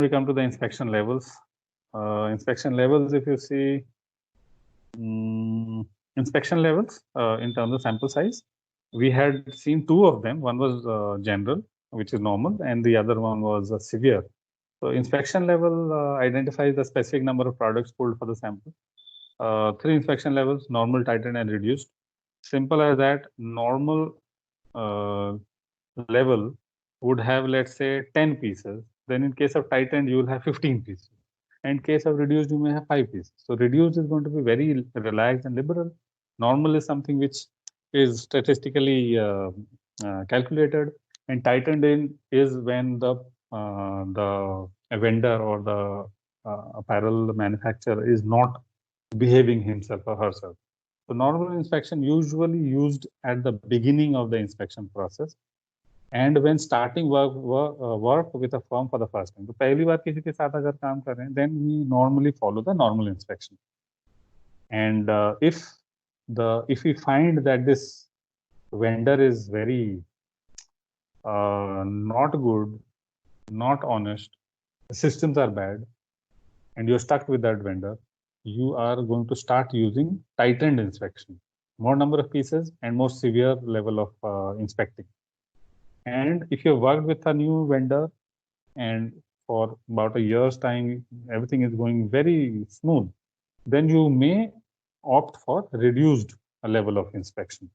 We come to the inspection levels. Inspection levels, if you see, inspection levels in terms of sample size, we had seen two of them. One was general, which is normal, and the other one was severe. So inspection level identifies the specific number of products pulled for the sample. Three inspection levels: normal, tightened, and reduced. Simple as that. Normal level would have, let's say, 10 pieces. Then in case of tightened, you will have 15 pieces. And in case of reduced, you may have 5 pieces. So reduced is going to be very relaxed and liberal. Normal is something which is statistically calculated, and tightened in is when the vendor or the apparel manufacturer is not behaving himself or herself. So normal inspection usually used at the beginning of the inspection process and when starting work with a firm for the first time. तो पहली बार किसी के साथ अगर काम कर रहे हैं, then we normally follow the normal inspection. And if we find that this vendor is very not good, not honest, the systems are bad, and you're stuck with that vendor, you are going to start using tightened inspection, more number of pieces and more severe level of inspecting. And if you worked with a new vendor and for about a year's time, everything is going very smooth, then you may opt for reduced level of inspection.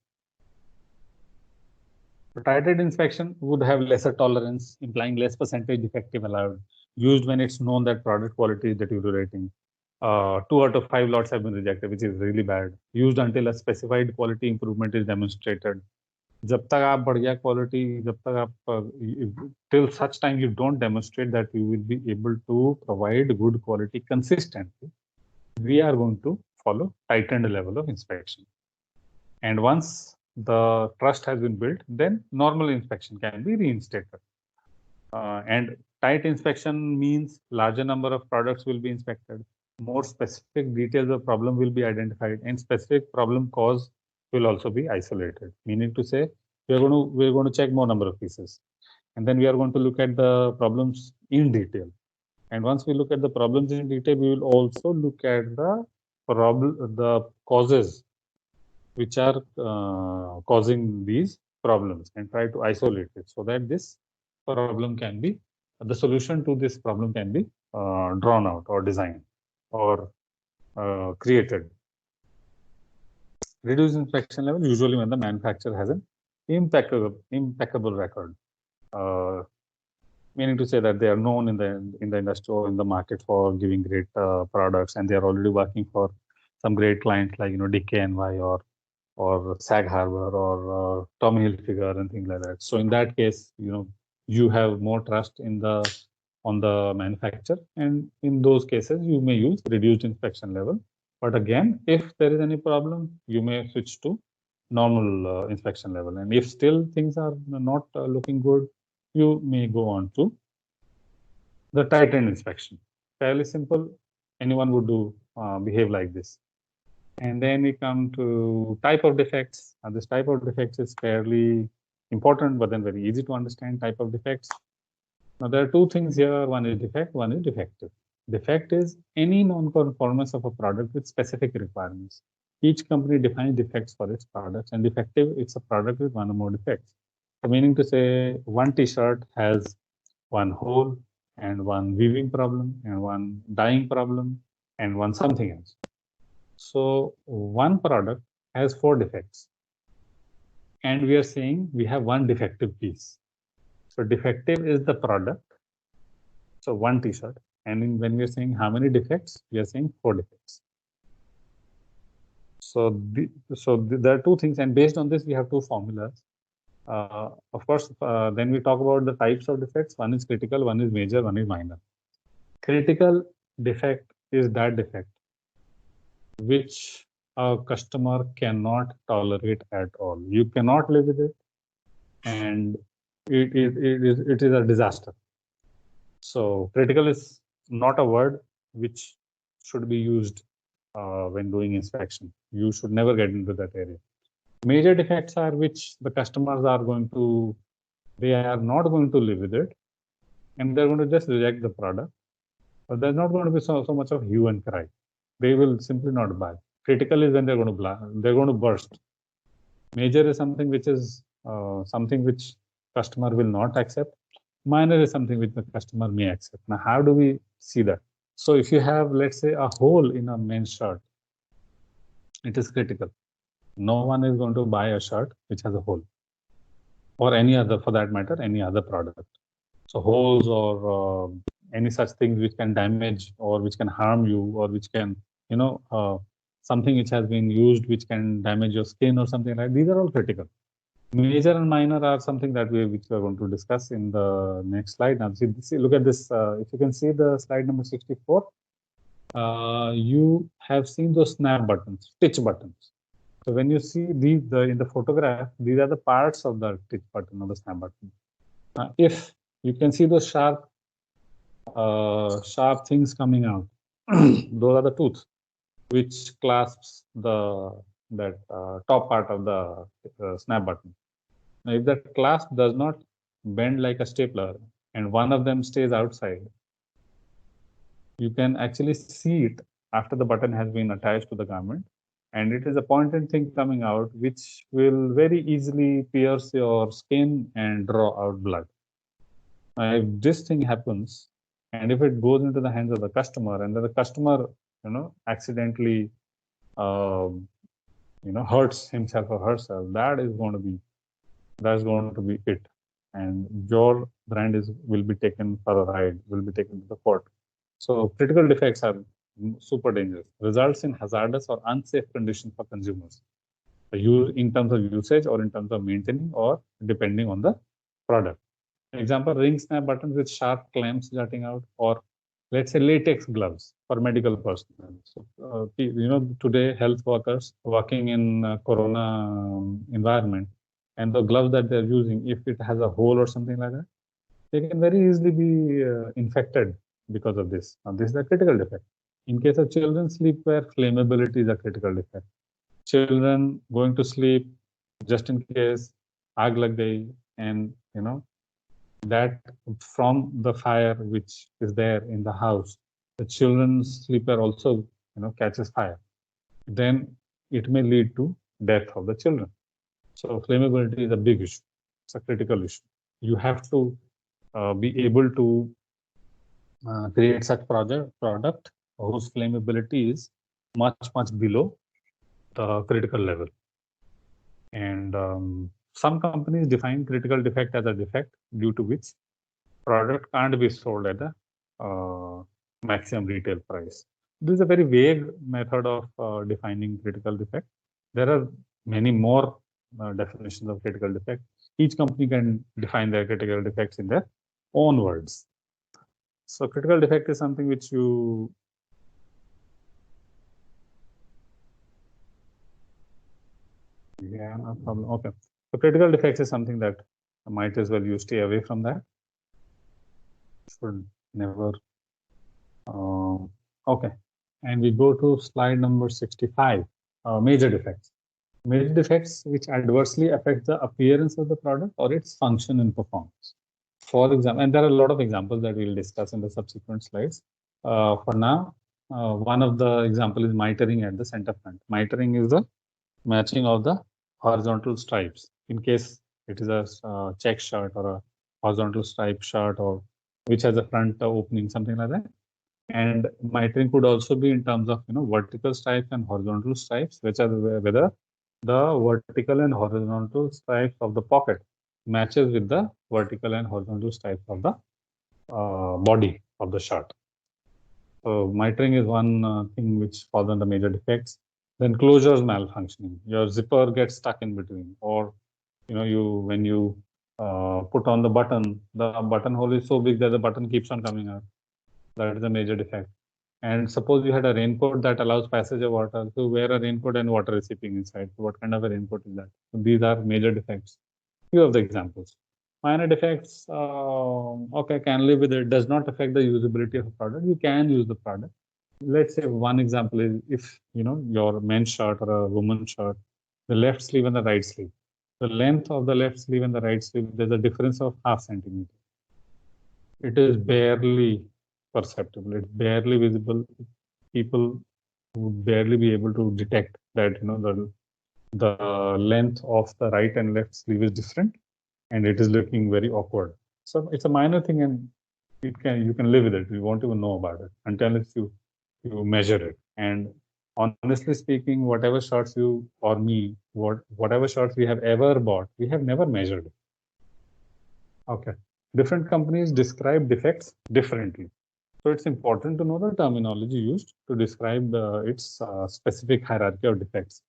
The tightened inspection would have lesser tolerance, implying less percentage defective allowed, used when it's known that product quality is deteriorating. 2 out of 5 lots have been rejected, which is really bad. Used until a specified quality improvement is demonstrated. जब तक आप बढ़िया quality, जब तक आप till such time you don't demonstrate that you will be able to provide good quality consistently, we are going to follow tightened level of inspection. And once the trust has been built, then normal inspection can be reinstated. And tight inspection means larger number of products will be inspected, more specific details of problem will be identified, and specific problem cause will also be isolated. Meaning to say, we're going to check more number of pieces, and then we are going to look at the problems in detail. And once we look at the problems in detail, we will also look at the causes which are causing these problems and try to isolate it so that this problem can be, the solution to this problem can be drawn out or designed or created. Reduced inspection level usually when the manufacturer has an impeccable record, meaning to say that they are known in the industry or in the market for giving great products, and they are already working for some great clients like DKNY or Sag Harbor or Tommy Hilfiger and things like that. So in that case, you have more trust on the manufacturer, and in those cases you may use reduced inspection level. But again, if there is any problem, you may switch to normal inspection level. And if still things are not looking good, you may go on to the tightened inspection. Fairly simple. Anyone would do behave like this. And then we come to type of defects. This type of defects is fairly important, but then very easy to understand. Type of defects. Now there are two things here. One is defect, one is defective. Defect is any non-conformance of a product with specific requirements. Each company defines defects for its products, and defective, it's a product with one or more defects. So meaning to say, one T-shirt has one hole and one weaving problem and one dyeing problem and one something else. So one product has 4 defects, and we are saying we have one defective piece. So defective is the product. So one T-shirt, and when we are saying how many defects, we are saying 4 defects. So there are two things, and based on this, we have two formulas. Of course, then we talk about the types of defects. One is critical, one is major, one is minor. Critical defect is that defect which a customer cannot tolerate at all. You cannot live with it, and it is a disaster. So critical is not a word which should be used when doing inspection. You should never get into that area. Major defects are which the customers are not going to live with it, and they're going to just reject the product. But there's not going to be so much of hue and cry. They will simply not buy. Critical is when they're going to burst. Major is something which is something which customer will not accept. Minor is something which the customer may accept. Now, how do we see that? So if you have, let's say, a hole in a men's shirt, it is critical. No one is going to buy a shirt which has a hole, or any other, for that matter, any other product. So holes or any such things which can damage or which can harm you, or which can, something which has been used which can damage your skin or something like that. These are all critical. Major and minor are something that which we are going to discuss in the next slide. Now, see, look at this. If you can see the slide number 64, you have seen those snap buttons, stitch buttons. So when you see these in the photograph, these are the parts of the stitch button or the snap button. If you can see those sharp things coming out, those are the tooth which clasps that top part of the snap button. Now, if that clasp does not bend like a stapler and one of them stays outside, you can actually see it after the button has been attached to the garment, and it is a pointed thing coming out which will very easily pierce your skin and draw out blood. If this thing happens, and if it goes into the hands of the customer, and then the customer, accidentally, hurts himself or herself, that's going to be it, and your brand will be taken for a ride, will be taken to the court. So critical defects are super dangerous, results in hazardous or unsafe conditions for consumers, in terms of usage or in terms of maintaining or depending on the product. Example, ring snap buttons with sharp clamps jutting out, or let's say latex gloves for medical personnel. So, today health workers working in corona environment, and the gloves that they're using, if it has a hole or something like that, they can very easily be infected because of this. Now, this is a critical defect. In case of children's sleepwear, flammability is a critical defect. Children going to sleep just in case aag lag gayi, and that from the fire which is there in the house, the children's sleeper also catches fire, then it may lead to death of the children. So flammability is a big issue. It's a critical issue. You have to be able to create such product whose flammability is much below the critical level. And some companies define critical defect as a defect due to which product can't be sold at the maximum retail price. This is a very vague method of defining critical defect. There are many more definitions of critical defect. Each company can define their critical defects in their own words. So critical defect is something which you no problem. Okay. So critical defects is something that might as well you stay away from that. Should never. Okay. And we go to slide number 65, major defects. Major defects which adversely affect the appearance of the product or its function and performance. For example, and there are a lot of examples that we'll discuss in the subsequent slides. For now, one of the example is mitering at the center front. Mitering is the matching of the horizontal stripes. In case it is a check shirt or a horizontal stripe shirt, or which has a front opening, something like that. And mitering could also be in terms of vertical stripes and horizontal stripes, which are whether the vertical and horizontal stripes of the pocket matches with the vertical and horizontal stripes of the body of the shirt. So mitering is one thing which falls under major defects. Then closures malfunctioning. Your zipper gets stuck in between, or when you put on the button hole is so big that the button keeps on coming out. That is a major defect. And suppose you had a raincoat that allows passage of water. So wear a raincoat and water is seeping inside. So what kind of a raincoat is that? So these are major defects. Few of the examples. Minor defects, okay, can live with it. Does not affect the usability of a product. You can use the product. Let's say one example is if your men's shirt or a woman's shirt, the left sleeve and the right sleeve. The length of the left sleeve and the right sleeve, there's a difference of 0.5 centimeter. it is barely perceptible. It's barely visible. People would barely be able to detect that the length of the right and left sleeve is different, and it is looking very awkward. So it's a minor thing, and you can live with it. You won't even know about it until you measure it. And honestly speaking, whatever shots you or me, whatever shots we have ever bought, we have never measured it. Okay. Different companies describe defects differently. So it's important to know the terminology used to describe its specific hierarchy of defects.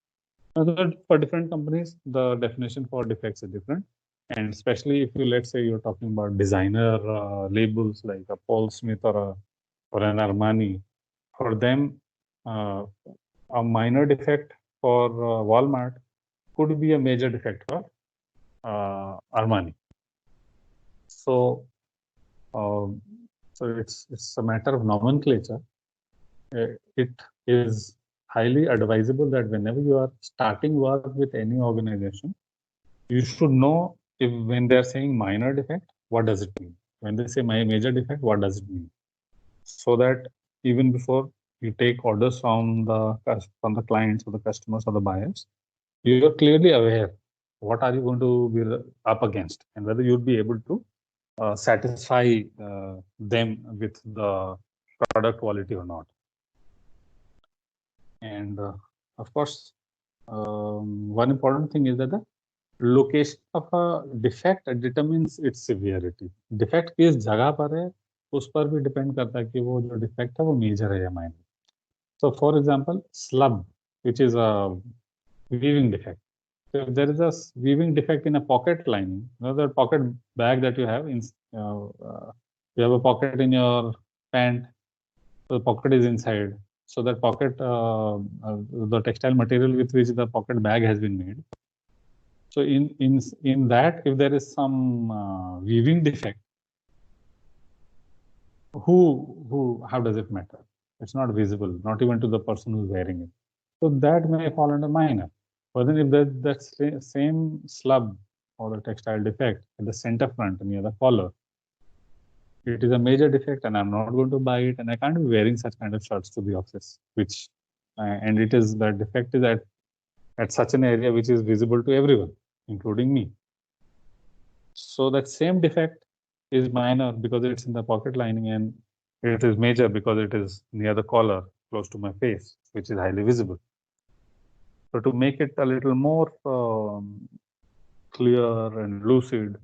For different companies, the definition for defects is different. And especially if let's say you're talking about designer labels like a Paul Smith or an Armani, for them, uh, a minor defect for Walmart could be a major defect for Armani. So, uh, it's a matter of nomenclature. It is highly advisable that whenever you are starting work with any organization, you should know if when they're saying minor defect, what does it mean? When they say major defect, what does it mean? So that even before you take orders from the clients or the customers or the buyers, you are clearly aware what are you going to be up against and whether you'll be able to satisfy them with the product quality or not. And of course, one important thing is that the location of a defect determines its severity. Defect किस जगह पर है उस पर भी depend करता है कि वो जो डिफेक्ट है वो मेजर है या minor. So for example, slub, which is a weaving defect. So if there is a weaving defect in a pocket lining, the pocket bag that you have, you have a pocket in your pant, so the pocket is inside. So that pocket, the textile material with which the pocket bag has been made. So in that, if there is some weaving defect, how does it matter? It's not visible, not even to the person who's wearing it. So that may fall under minor. But then if that same slub or the textile defect at the center front near the collar, it is a major defect and I'm not going to buy it and I can't be wearing such kind of shirts to the office, which, and it is, the defect is at such an area which is visible to everyone, including me. So that same defect is minor because it's in the pocket lining, and it is major because it is near the collar, close to my face, which is highly visible. So to make it a little more clear and lucid,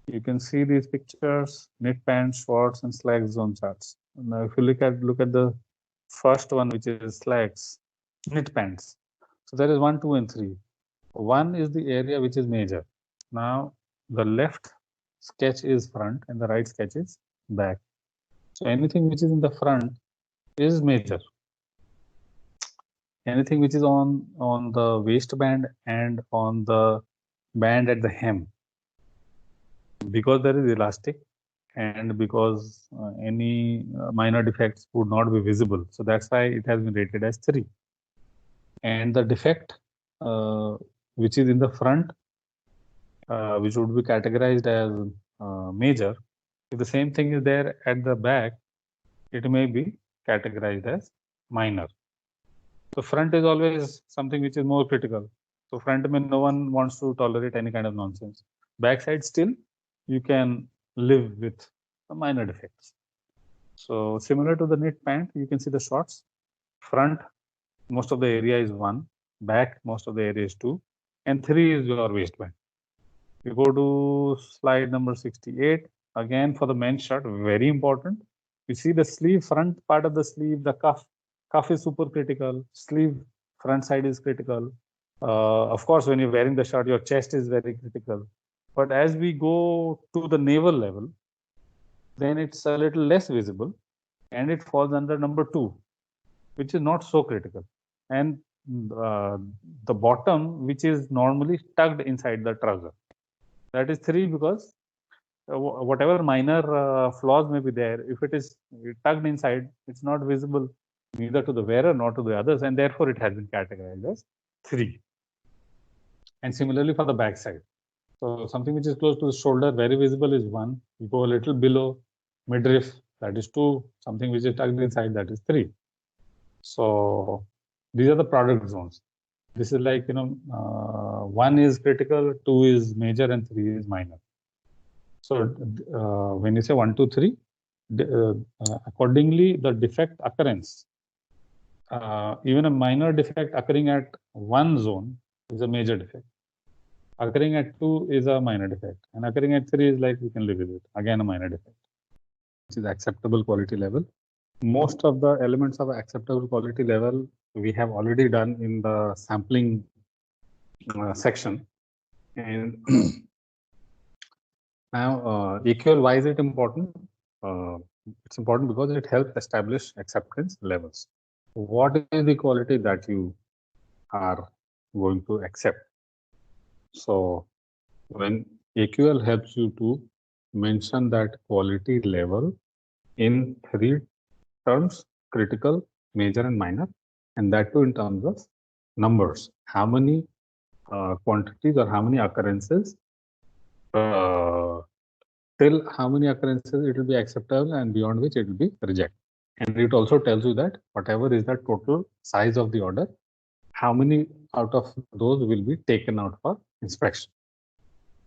you can see these pictures: knit pants, shorts, and slacks zone charts. Now, if you look at the first one, which is slacks, knit pants. So there is 1, 2, and 3. 1 is the area which is major. Now the left sketch is front and the right sketch is back. So anything which is in the front is major. Anything which is on the waistband and on the band at the hem, because there is elastic and because any minor defects would not be visible. So that's why it has been rated as 3. And the defect which is in the front, which would be categorized as major, if the same thing is there at the back, it may be categorized as minor. So front is always something which is more critical. So front means no one wants to tolerate any kind of nonsense. Backside still, you can live with the minor defects. So similar to the knit pant, you can see the shorts. Front, most of the area is 1. Back, most of the area is 2. And 3 is your waistband. You go to slide number 68. Again, for the men's shirt, very important. You see the sleeve, front part of the sleeve, the cuff. Cuff is super critical. Sleeve, front side is critical. Of course, when you're wearing the shirt, your chest is very critical. But as we go to the navel level, then it's a little less visible, and it falls under number 2, which is not so critical. And the bottom, which is normally tucked inside the trouser, that is 3, because whatever minor flaws may be there, if it is tucked inside, it's not visible neither to the wearer nor to the others, and therefore it has been categorized as 3. And similarly for the back side. So something which is close to the shoulder, very visible, is 1. You go a little below, midriff, that is 2, something which is tucked inside, that is 3. So these are the product zones. This is like, 1 is critical, 2 is major, and 3 is minor. So when you say 1, 2, 3, accordingly, the defect occurrence, even a minor defect occurring at one zone is a major defect. Occurring at 2 is a minor defect, and occurring at 3 is like we can live with it. Again, a minor defect, which is acceptable quality level. Most of the elements of acceptable quality level we have already done in the sampling section. And now, EQL, why is it important? It's important because it helps establish acceptance levels. What is the quality that you are going to accept? So when AQL helps you to mention that quality level in 3 terms: critical, major, and minor, and that too in terms of numbers. How many quantities or how many occurrences, till how many occurrences it will be acceptable, and beyond which it will be rejected. And it also tells you that whatever is the total size of the order, how many out of those will be taken out for inspection.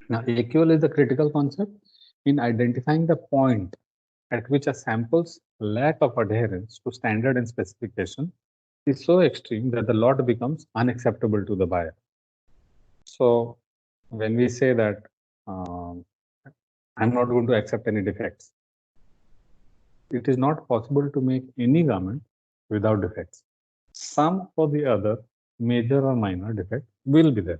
Now, AQL is a critical concept in identifying the point at which a sample's lack of adherence to standard and specification is so extreme that the lot becomes unacceptable to the buyer. So when we say that I'm not going to accept any defects, it is not possible to make any garment without defects. Some or the other, major or minor defect, will be there.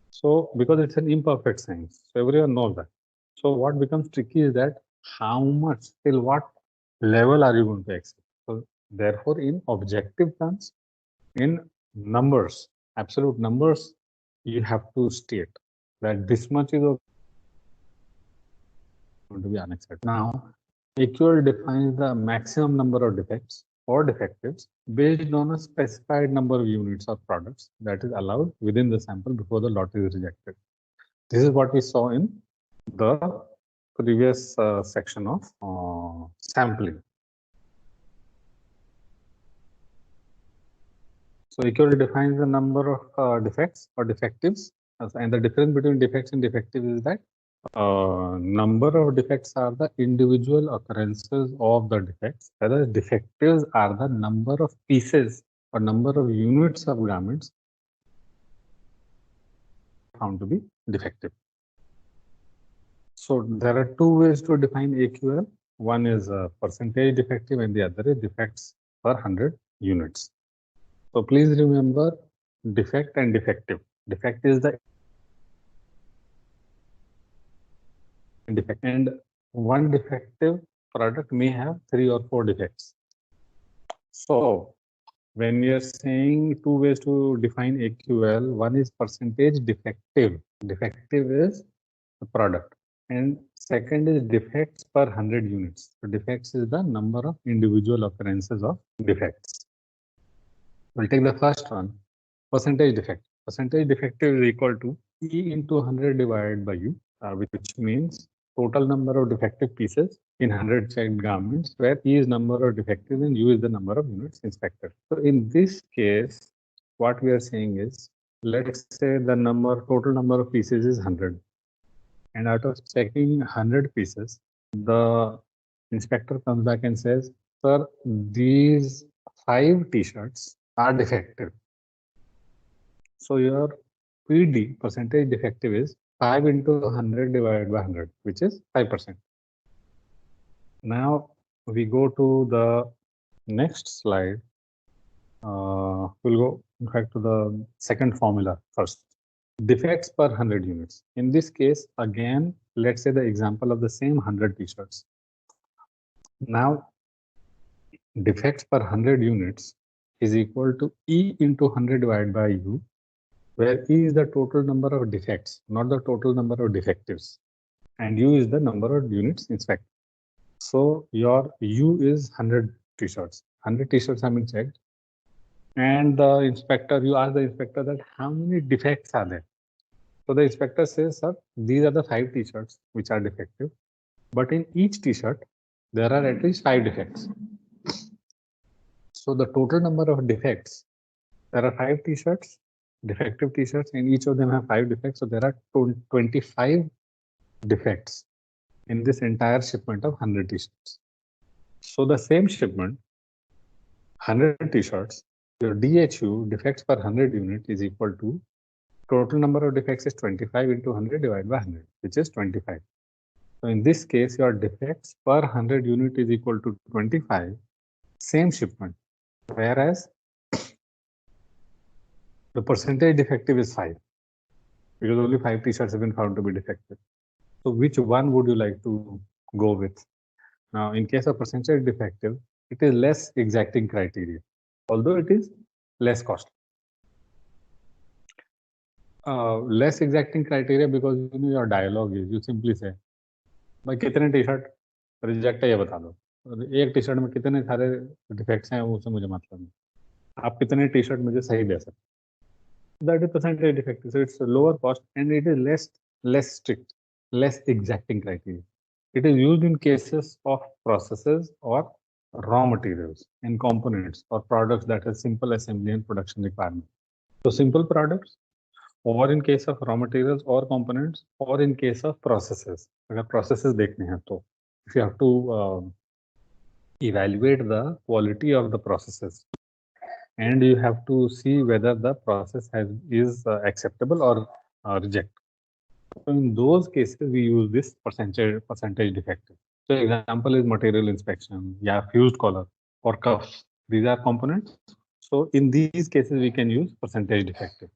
So because it's an imperfect science, so everyone knows that. So what becomes tricky is that how much, till what level are you going to accept? So therefore, in objective terms, in numbers, absolute numbers, you have to state that this much is going to be unacceptable. Now, AQL defines the maximum number of defects or defectives based on a specified number of units or products that is allowed within the sample before the lot is rejected. This is what we saw in the previous section of sampling. So AQL defines the number of defects or defectives, and the difference between defects and defectives is that number of defects are the individual occurrences of the defects, whereas defectives are the number of pieces or number of units of garments found to be defective. So there are 2 ways to define AQL. One is percentage defective and the other is defects per 100 units. So please remember defect and defective. Defect is the defect, and one defective product may have 3 or 4 defects. So when we are saying 2 ways to define AQL, one is percentage defective. Defective is the product, and second is defects per 100 units. So defects is the number of individual occurrences of defects. We'll take the first one, percentage defect. Percentage defective is equal to E into 100 divided by U, which means total number of defective pieces in 100 checked garments, where E is number of defectives and U is the number of units inspected. So in this case, what we are saying is, let's say the total number of pieces is 100. And out of checking 100 pieces, the inspector comes back and says, sir, these 5 t-shirts are defective. So your PD, percentage defective, is 5 into 100 divided by 100, which is 5%. Now we go to the next slide. We'll go, in fact, to the second formula first. Defects per 100 units. In this case, again, let's say the example of the same 100 t-shirts. Now, defects per 100 units is equal to E into 100 divided by U, where E is the total number of defects, not the total number of defectives, and U is the number of units inspected. So your U is 100 t-shirts. 100 t-shirts have been checked, and the inspector, you ask the inspector that how many defects are there. So the inspector says, sir, these are the 5 t-shirts which are defective, But in each t-shirt, there are at least 5 defects. So the total number of defects, there are 5 t-shirts, defective t-shirts, and each of them have 5 defects. So there are 25 defects in this entire shipment of 100 t-shirts. So the same shipment, 100 t-shirts, your DHU, defects per 100 unit, is equal to total number of defects is 25 into 100 divided by 100, which is 25. So in this case, your defects per 100 unit is equal to 25, same shipment, whereas the percentage defective is 5, because only 5 t-shirts have been found to be defective. So which one would you like to go with? Now, in case of percentage defective, it is less exacting criteria, although it is less costly. Less exacting criteria because your dialogue is, you simply say, भाई कितने T-shirt reject है ये बता दो, एक T-shirt में कितने सारे डिफेक्ट्स हैं उससे मुझे मतलब नहीं, आप कितने टी-शर्ट मुझे सही दे सकते, that is percentage defective. So it's a lower cost and it is less strict, less exacting criteria. It is used in cases of processes or raw materials and components or products that have simple assembly and production requirements. So simple products, or in case of raw materials or components, or in case of processes. अगर processes देखने हैं तो if you have to evaluate the quality of the processes, and you have to see whether the process is acceptable or reject. So in those cases, we use this percentage defective. So example is material inspection, yeah, fused collar or cuffs. These are components. So in these cases, we can use percentage defective.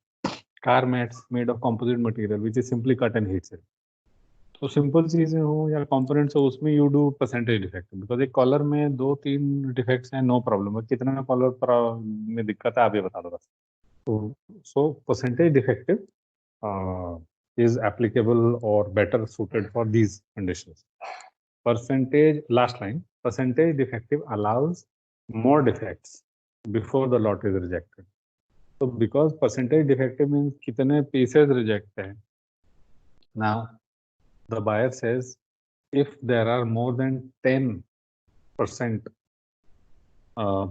Car mats made of composite material, which is simply cut and heat set. तो simple चीजें हो या components हो उसमें you do percentage defect, because एक collar में 2-3 defects हैं, no problem है, कितना कॉलर पर में दिक्कत है आप ये बता दो बस. So percentage defective is applicable or better suited for these conditions. Percentage, last line, percentage defective allows more defects before the lot is rejected. So because percentage defective means kitne pieces rejected. Now the buyer says if there are more than 10%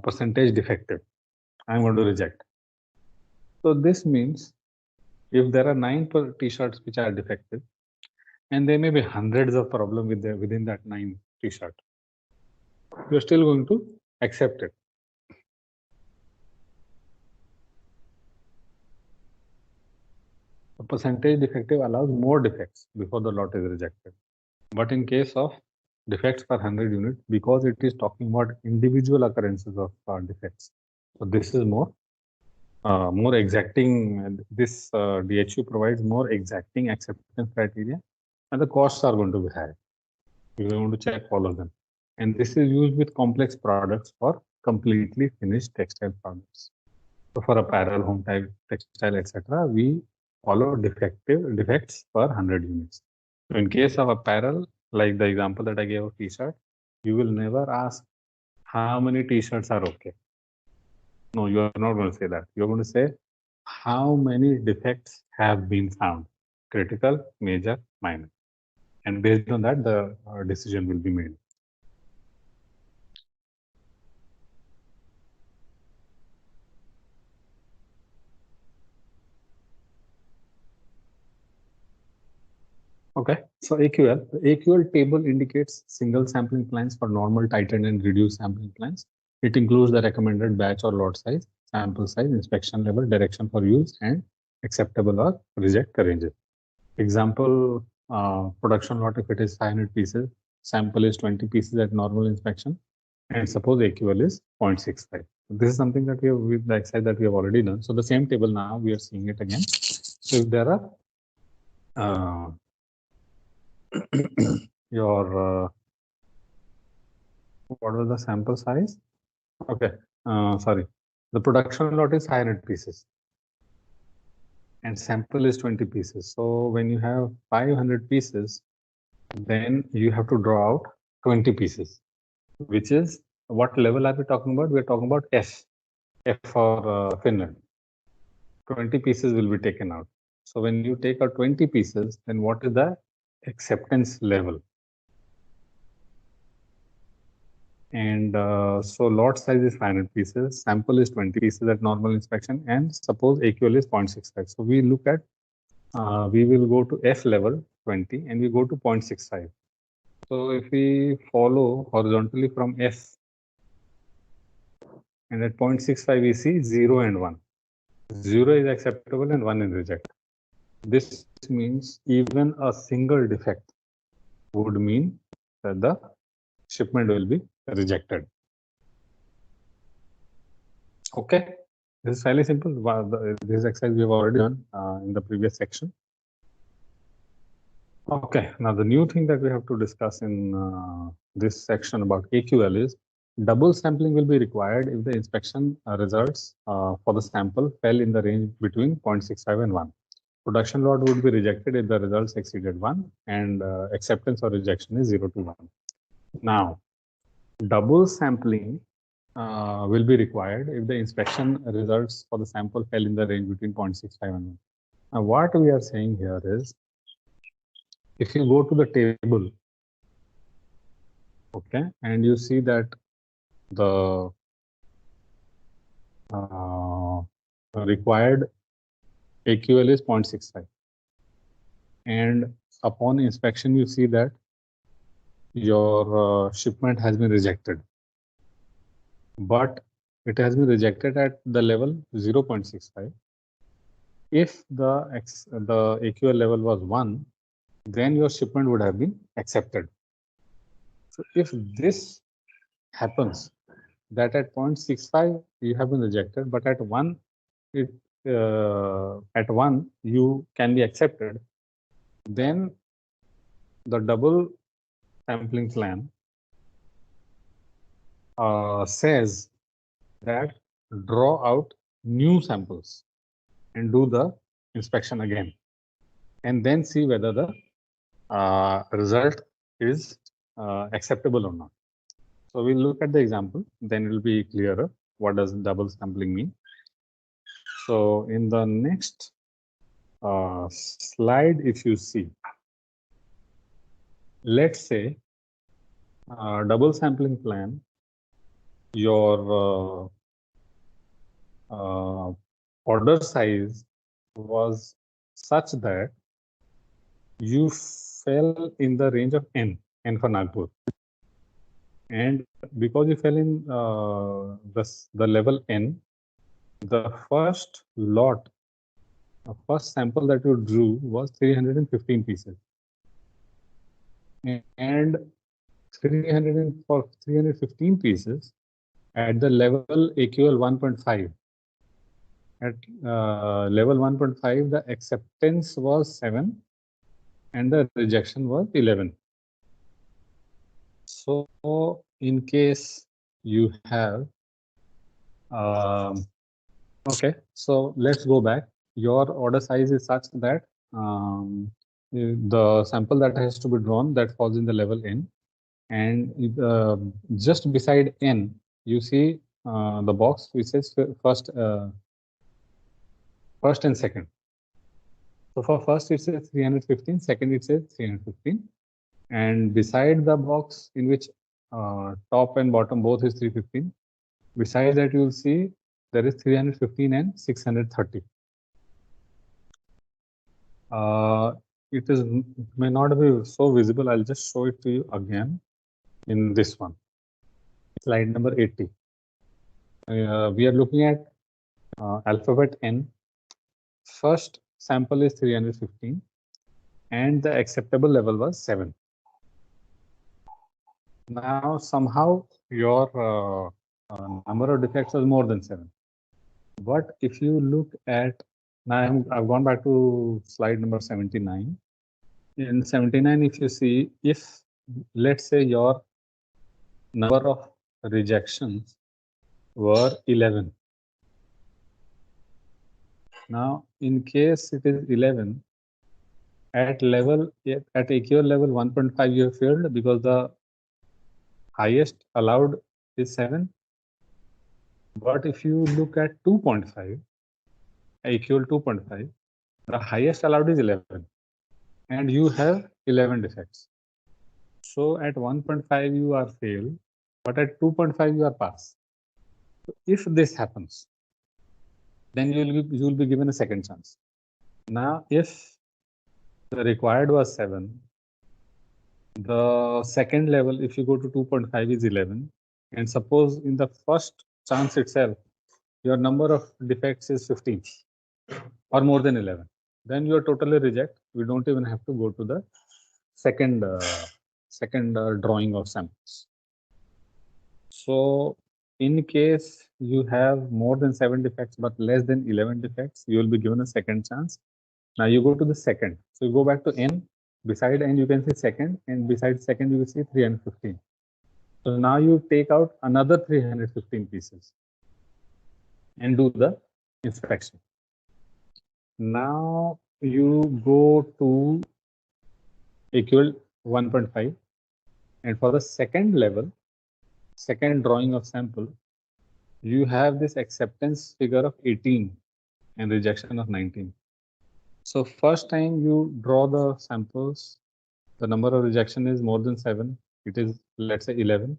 percentage defective, I'm going to reject. So this means if there are 9 t-shirts which are defective, and there may be hundreds of problems within that 9 t-shirt, you're still going to accept it. The percentage defective allows more defects before the lot is rejected. But in case of defects per 100 unit, because it is talking about individual occurrences of defects, so this is more exacting. This DHU provides more exacting acceptance criteria, and the costs are going to be high. You're going to check all of them, and this is used with complex products for completely finished textile products. So for apparel, home type, textile, etc., we follow defects per 100 units. So in case of apparel, like the example that I gave of t-shirt, you will never ask how many t-shirts are okay. No, you are not going to say that. You're going to say how many defects have been found, critical, major, minor. And based on that, the decision will be made. Okay, so AQL. The AQL table indicates single sampling plans for normal, tightened, and reduced sampling plans. It includes the recommended batch or lot size, sample size, inspection level, direction for use, and acceptable or reject ranges. Example, production lot, if it is 500 pieces, sample is 20 pieces at normal inspection, and suppose AQL is 0.65. This is something that we have with the exercise that we have already done. So the same table now we are seeing it again. So if there are your what was the sample size? Okay, sorry. The production lot is 500 pieces and sample is 20 pieces. So when you have 500 pieces, then you have to draw out 20 pieces, which is what level are we talking about? We're talking about F for Finland. 20 pieces will be taken out. So when you take out 20 pieces, then what is the acceptance level? And so lot size is 500 pieces, sample is 20 pieces at normal inspection, and suppose AQL is 0.65. So we look at, we will go to F level 20 and we go to 0.65. So if we follow horizontally from F, and at 0.65 we see 0 and 1. 0 is acceptable and 1 is rejected. This means even a single defect would mean that the shipment will be rejected. Okay, this is fairly simple. This exercise we have already done in the previous section. Okay, now the new thing that we have to discuss in this section about AQL is double sampling will be required if the inspection results for the sample fell in the range between 0.65 and 1. Production lot would be rejected if the results exceeded 1, and acceptance or rejection is 0 to 1. Now, double sampling will be required if the inspection results for the sample fell in the range between 0.65 and 1. Now, what we are saying here is, if you go to the table, okay, and you see that the required AQL is 0.65, and upon inspection you see that your shipment has been rejected, but it has been rejected at the level 0.65. If the AQL level was 1, then your shipment would have been accepted. So if this happens, that at 0.65 you have been rejected, but at 1 you can be accepted, then the double sampling plan says that draw out new samples and do the inspection again, and then see whether the result is acceptable or not. So we'll look at the example, then it will be clearer what does double sampling mean. So in the next slide, if you see, let's say double sampling plan, your order size was such that you fell in the range of N for Nagpur. And because you fell in the level N, the first lot, the first sample that you drew was 315 pieces. And for 315 pieces at the level AQL 1.5. At level 1.5, the acceptance was 7 and the rejection was 11. So in case you have, okay, so let's go back. Your order size is such that the sample that has to be drawn, that falls in the level N, and just beside N, you see the box which says first and second. So for first it says 315, second it says 315, and beside the box in which top and bottom both is 315, beside that you will see there is 315 and 630. It may not be so visible. I'll just show it to you again in this one. Slide number 80. We are looking at alphabet N. First sample is 315 and the acceptable level was 7. Now somehow your number of defects was more than 7. But if you look at, now I've gone back to slide number 79. In 79, if you see, if let's say your number of rejections were 11. Now, in case it is 11, at AQL level 1.5 you have failed because the highest allowed is 7. But if you look at 2.5, AQL 2.5, the highest allowed is 11, and you have 11 defects. So at 1.5 you are failed, but at 2.5 you are pass. So if this happens, then you will be given a second chance. Now, if the required was 7, the second level, if you go to 2.5, is 11, and suppose in the first chance itself, your number of defects is 15 or more than 11, then you are totally reject. We don't even have to go to the second drawing of samples. So in case you have more than 7 defects but less than 11 defects, you will be given a second chance. Now you go to the second. So you go back to n. Beside n, you can see second, and beside second, you will see 315. So now you take out another 315 pieces and do the inspection. Now you go to equal 1.5, and for the second level, second drawing of sample, you have this acceptance figure of 18 and rejection of 19. So first time you draw the samples, the number of rejection is more than 7. It is, let's say, 11.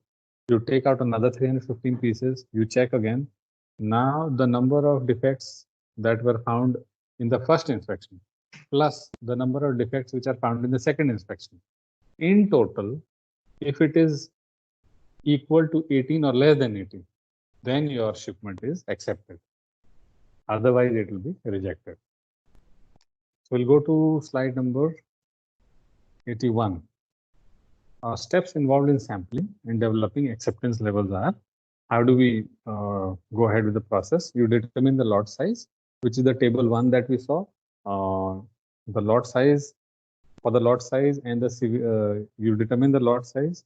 You take out another 315 pieces, you check again. Now the number of defects that were found in the first inspection plus the number of defects which are found in the second inspection. In total, if it is equal to 18 or less than 18, then your shipment is accepted. Otherwise, it will be rejected. So we'll go to slide number 81. Steps involved in sampling and developing acceptance levels are: how do we go ahead with the process? You determine the lot size, which is the table 1 that we saw. The lot size, for the lot size and the you determine the lot size.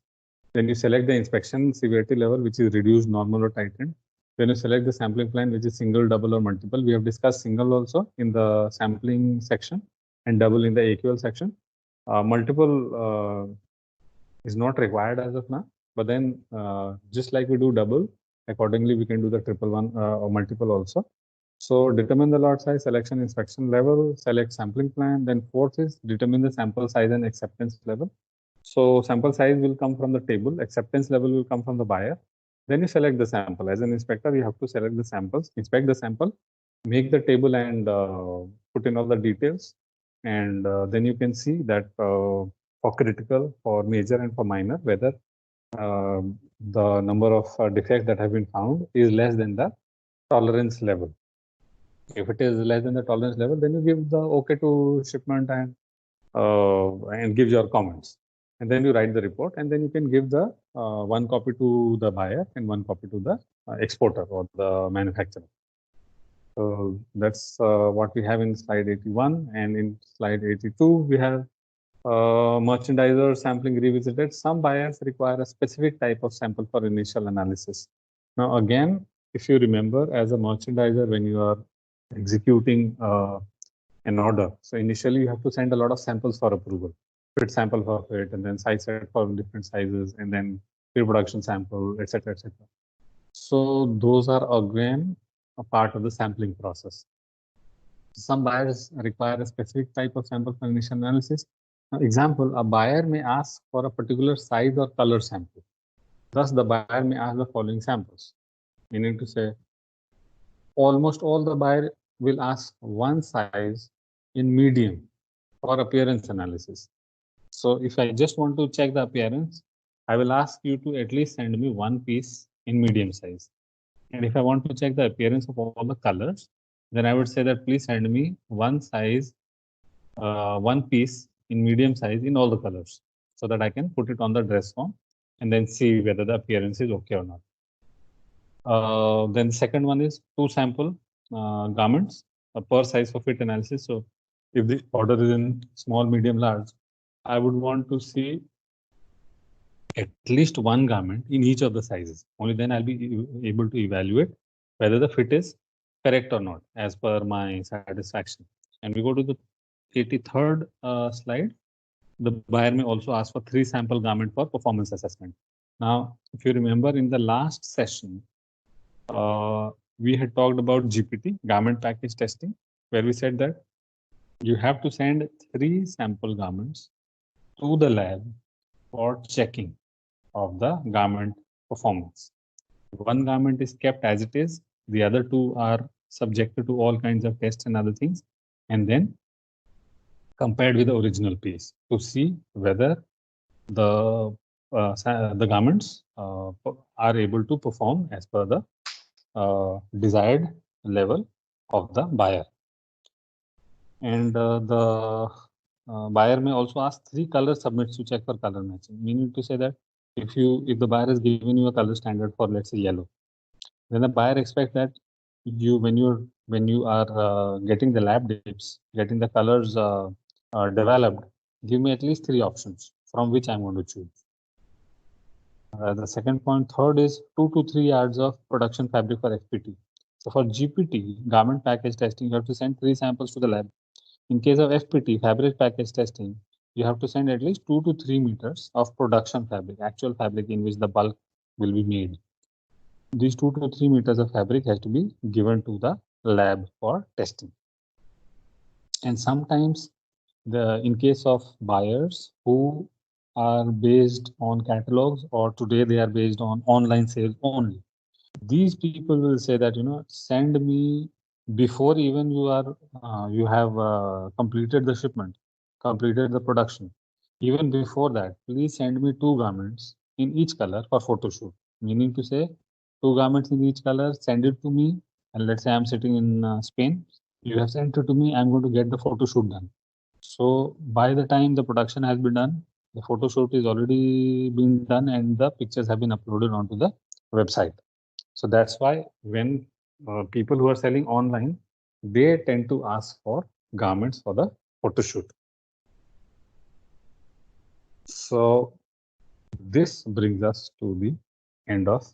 Then you select the inspection severity level, which is reduced, normal, or tightened. Then you select the sampling plan, which is single, double, or multiple. We have discussed single also in the sampling section and double in the AQL section. Multiple is not required as of now, but then just like we do double, accordingly we can do the triple one or multiple also. So determine the lot size, selection, inspection level, select sampling plan. Then fourth is determine the sample size and acceptance level. So sample size will come from the table, acceptance level will come from the buyer. Then you select the sample. As an inspector, you have to select the samples, inspect the sample, make the table, and put in all the details. And then you can see that for critical, for major, and for minor, whether the number of defects that have been found is less than the tolerance level. If it is less than the tolerance level, then you give the OK to shipment and give your comments. And then you write the report, and then you can give the one copy to the buyer and one copy to the exporter or the manufacturer. So that's what we have in slide 81. And in slide 82, we have merchandiser sampling revisited. Some buyers require a specific type of sample for initial analysis. Now, again, if you remember, as a merchandiser, when you are executing an order, so initially you have to send a lot of samples for approval. Fit sample for fit, and then size set for different sizes, and then pre-production sample, etc., etc. So those are again a part of the sampling process. Some buyers require a specific type of sample for initial analysis. Example, a buyer may ask for a particular size or color sample. Thus, the buyer may ask the following samples. Meaning to say, almost all the buyer will ask one size in medium for appearance analysis. So if I just want to check the appearance, I will ask you to at least send me one piece in medium size. And if I want to check the appearance of all the colors, then I would say that please send me one size, one piece in medium size in all the colors, so that I can put it on the dress form and then see whether the appearance is okay or not. Then the second one is two sample garments per size for fit analysis. So if the order is in small, medium, large, I would want to see at least one garment in each of the sizes. Only then I'll be able to evaluate whether the fit is correct or not as per my satisfaction. And we go to the 83rd slide. The buyer may also ask for 3 sample garment for performance assessment. Now, if you remember in the last session, we had talked about GPT, garment package testing, where we said that you have to send 3 sample garments to the lab for checking of the garment performance. One garment is kept as it is, the other two are subjected to all kinds of tests and other things, and then compared with the original piece to see whether the garments are able to perform as per the desired level of the buyer. And the buyer may also ask 3 color submits to check for color matching, meaning to say that if the buyer has given you a color standard for, let's say, yellow, then the buyer expects that when you are getting the lab dips, getting the colors developed, give me at least 3 options from which I'm going to choose. The second point, third is 2 to 3 yards of production fabric for FPT. So for GPT, garment package testing, you have to send 3 samples to the lab. In case of FPT, fabric package testing, you have to send at least 2 to 3 meters of production fabric, actual fabric in which the bulk will be made. These 2 to 3 meters of fabric has to be given to the lab for testing. And sometimes in case of buyers who are based on catalogs, or today they are based on online sales only, these people will say that, send me before even you have completed the shipment, completed the production. Even before that, please send me 2 garments in each color for photo shoot. Meaning to say, 2 garments in each color, send it to me. And let's say I'm sitting in Spain. You have sent it to me. I'm going to get the photo shoot done. So by the time the production has been done, the photo shoot is already been done and the pictures have been uploaded onto the website. So that's why when people who are selling online, they tend to ask for garments for the photo shoot. So this brings us to the end of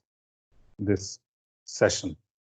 this session.